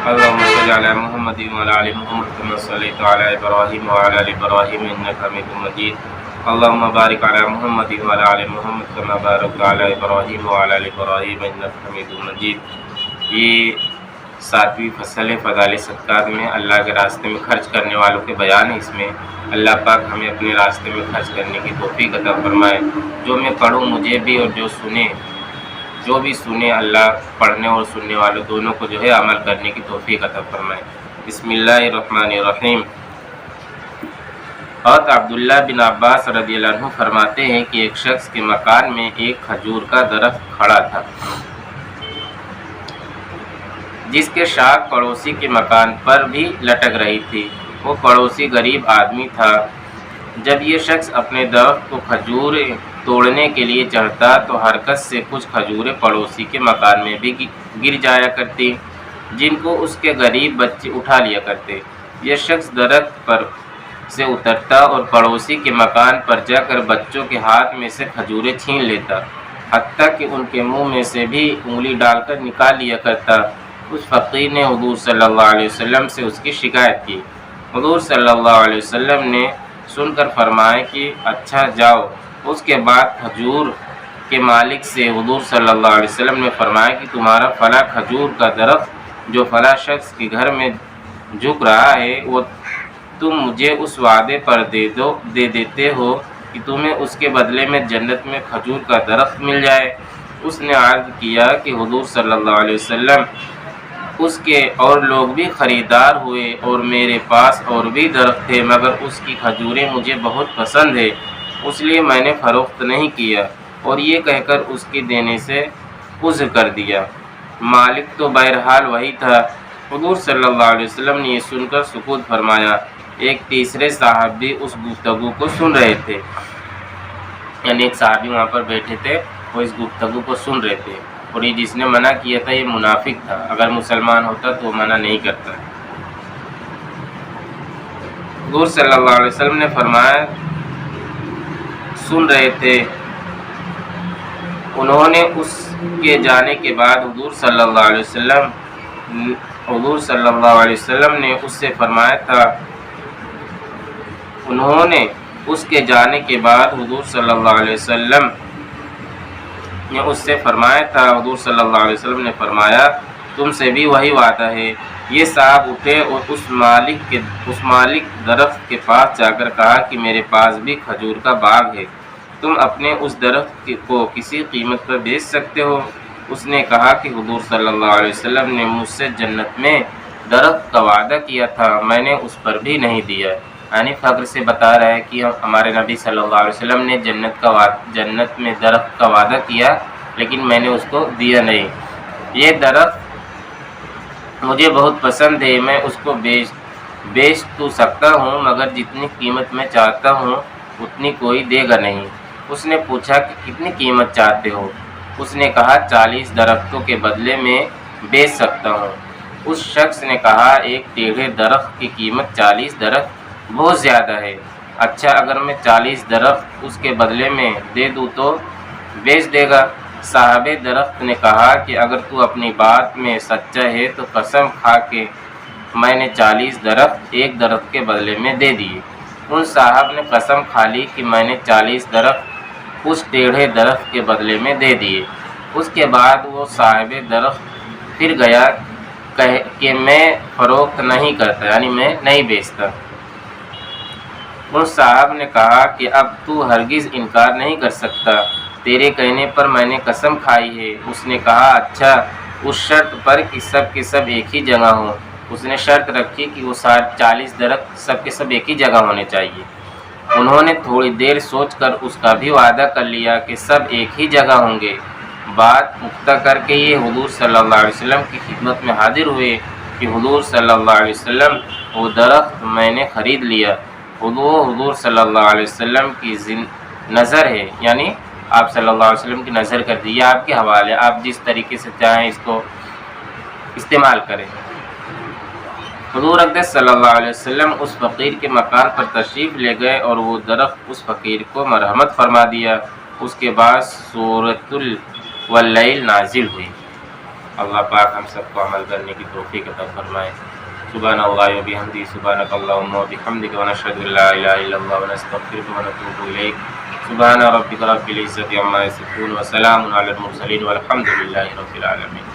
اللهم صل على محمد وعلى آل محمد كما صليت على إبراهيم وعلى آل إبراهيم إنك حميد مجيد. اللهم بارك على محمد وعلى آل محمد كما باركت على إبراهيم وعلى آل إبراهيم إنك حميد مجيد. یہ 7ویں فصل ہے فضائل صدقات میں اللہ کے راستے میں خرچ کرنے والوں کے بیان ہے. اس میں اللہ پاک ہمیں اپنے راستے میں خرچ کرنے کی توفیق عطا فرمائے. جو میں پڑھوں مجھے بھی اور جو بھی سنے اللہ پڑھنے اور سننے والوں دونوں کو جو ہے عمل کرنے کی توفیق عطا فرمائے. بسم اللہ الرحمن الرحیم. اور عبداللہ بن عباس رضی اللہ عنہ فرماتے ہیں کہ ایک شخص کے مکان میں ایک کھجور کا درخت کھڑا تھا جس کے شاخ پڑوسی کے مکان پر بھی لٹک رہی تھی. وہ پڑوسی غریب آدمی تھا. جب یہ شخص اپنے درخت کو کھجور توڑنے کے لیے چڑھتا تو حرکت سے کچھ کھجوریں پڑوسی کے مکان میں بھی گر جایا کرتی جن کو اس کے غریب بچے اٹھا لیا کرتے. یہ شخص درخت پر سے اترتا اور پڑوسی کے مکان پر جا کر بچوں کے ہاتھ میں سے کھجوریں چھین لیتا، حتیٰ کہ ان کے منہ میں سے بھی انگلی ڈال کر نکال لیا کرتا. اس فقیر نے حضور صلی اللہ علیہ وسلم سے اس کی شکایت کی. حضور صلی اللہ علیہ وسلم نے سن کر فرمایا کہ اچھا جاؤ. اس کے بعد کھجور کے مالک سے حضور صلی اللہ علیہ وسلم نے فرمایا کہ تمہارا فلاں کھجور کا درخت جو فلاں شخص کے گھر میں جھک رہا ہے وہ تم مجھے اس وعدے پر دے دیتے ہو کہ تمہیں اس کے بدلے میں جنت میں کھجور کا درخت مل جائے. اس نے عرض کیا کہ حضور صلی اللہ علیہ وسلم اس کے اور لوگ بھی خریدار ہوئے اور میرے پاس اور بھی درخت تھے مگر اس کی کھجوریں مجھے بہت پسند ہے اس لیے میں نے فروخت نہیں کیا. اور یہ کہہ کر اس کے دینے سے عذر کر دیا. مالک تو بہرحال وہی تھا. حضور صلی اللہ علیہ وسلم نے یہ سن کر سکوت فرمایا. ایک تیسرے صاحب بھی اس گفتگو کو سن رہے تھے، یعنی ایک صحابی وہاں پر بیٹھے تھے، وہ اس گفتگو کو سن رہے تھے. اور یہ جس نے منع کیا تھا یہ منافق تھا. اگر مسلمان ہوتا تو وہ منع نہیں کرتا. حضور صلی اللہ علیہ وسلم نے فرمایا سن رہے تھے. انہوں نے اس کے جانے کے بعد حضور صلی اللہ علیہ وسلم نے اس سے فرمایا تھا انہوں نے اس کے جانے کے بعد حضور صلی اللہ علیہ وسلم نے اس سے فرمایا تھا. حضور صلی اللہ علیہ وسلم نے فرمایا تم سے بھی وہی وعدہ ہے. یہ صاحب اٹھے اور اس مالک درخت کے پاس جا کر کہا کہ میرے پاس بھی کھجور کا باغ ہے، تم اپنے اس درخت کو کسی قیمت پر بیچ سکتے ہو؟ اس نے کہا کہ حضور صلی اللہ علیہ وسلم نے مجھ سے جنت میں درخت کا وعدہ کیا تھا، میں نے اس پر بھی نہیں دیا. یعنی فخر سے بتا رہا ہے کہ ہمارے نبی صلی اللہ علیہ وسلم نے جنت میں درخت کا وعدہ کیا لیکن میں نے اس کو دیا نہیں. یہ درخت مجھے بہت پسند ہے، میں اس کو بیچ تو سکتا ہوں مگر جتنی قیمت میں چاہتا ہوں اتنی کوئی دے گا نہیں. اس نے پوچھا کہ کتنی قیمت چاہتے ہو؟ اس نے کہا 40 درختوں کے بدلے میں بیچ سکتا ہوں. اس شخص نے کہا ایک ٹیڑھے درخت کی قیمت 40 درخت بہت زیادہ ہے. اچھا اگر میں 40 درخت اس کے بدلے میں دے دوں تو بیچ دے گا؟ صاحب درخت نے کہا کہ اگر تو اپنی بات میں سچا ہے تو قسم کھا کے میں نے 40 درخت ایک درخت کے بدلے میں دے دیے. ان صاحب نے قسم کھا لی کہ میں نے 40 درخت اس ٹیڑھے درخت کے بدلے میں دے دیے. اس کے بعد وہ صاحب درخت پھر گیا کہ میں فروخت نہیں کرتا، یعنی میں نہیں بیچتا. ان صاحب نے کہا کہ اب تو ہرگز انکار نہیں کر سکتا، تیرے کہنے پر میں نے قسم کھائی ہے. اس نے کہا اچھا اس شرط پر کہ سب کے سب ایک ہی جگہ ہوں. اس نے شرط رکھی کہ وہ 40 درخت سب کے سب ایک ہی جگہ ہونے چاہیے. انہوں نے تھوڑی دیر سوچ کر اس کا بھی وعدہ کر لیا کہ سب ایک ہی جگہ ہوں گے. بات پختہ کر کے یہ حضور صلی اللہ علیہ وسلم کی خدمت میں حاضر ہوئے کہ حضور صلی اللہ علیہ وسلم وہ درخت میں نے خرید لیا. حضور صلی اللہ علیہ وسلم کی نظر ہے، یعنی آپ صلی اللہ علیہ وسلم کی نظر کر دی. یہ آپ کے حوالے، آپ جس طریقے سے چاہیں اس کو استعمال کریں. حضور اقدس صلی اللہ علیہ وسلم اس فقیر کے مکان پر تشریف لے گئے اور وہ درخت اس فقیر کو مرحمت فرما دیا. اس کے بعد سورۃ واللیل نازل ہوئی. اللہ پاک ہم سب کو عمل کرنے کی توفیق عطا فرمائے۔ سبحان اللہ و بحمدہ، سبحانک اللہم و بحمدک، ونشہد ان لا الہ الا اللہ ونستغفرک ونتوب الیک۔ سبحان ربک رب العزۃ عما یصفون وسلام علی المرسلین والحمد للہ رب العالمین۔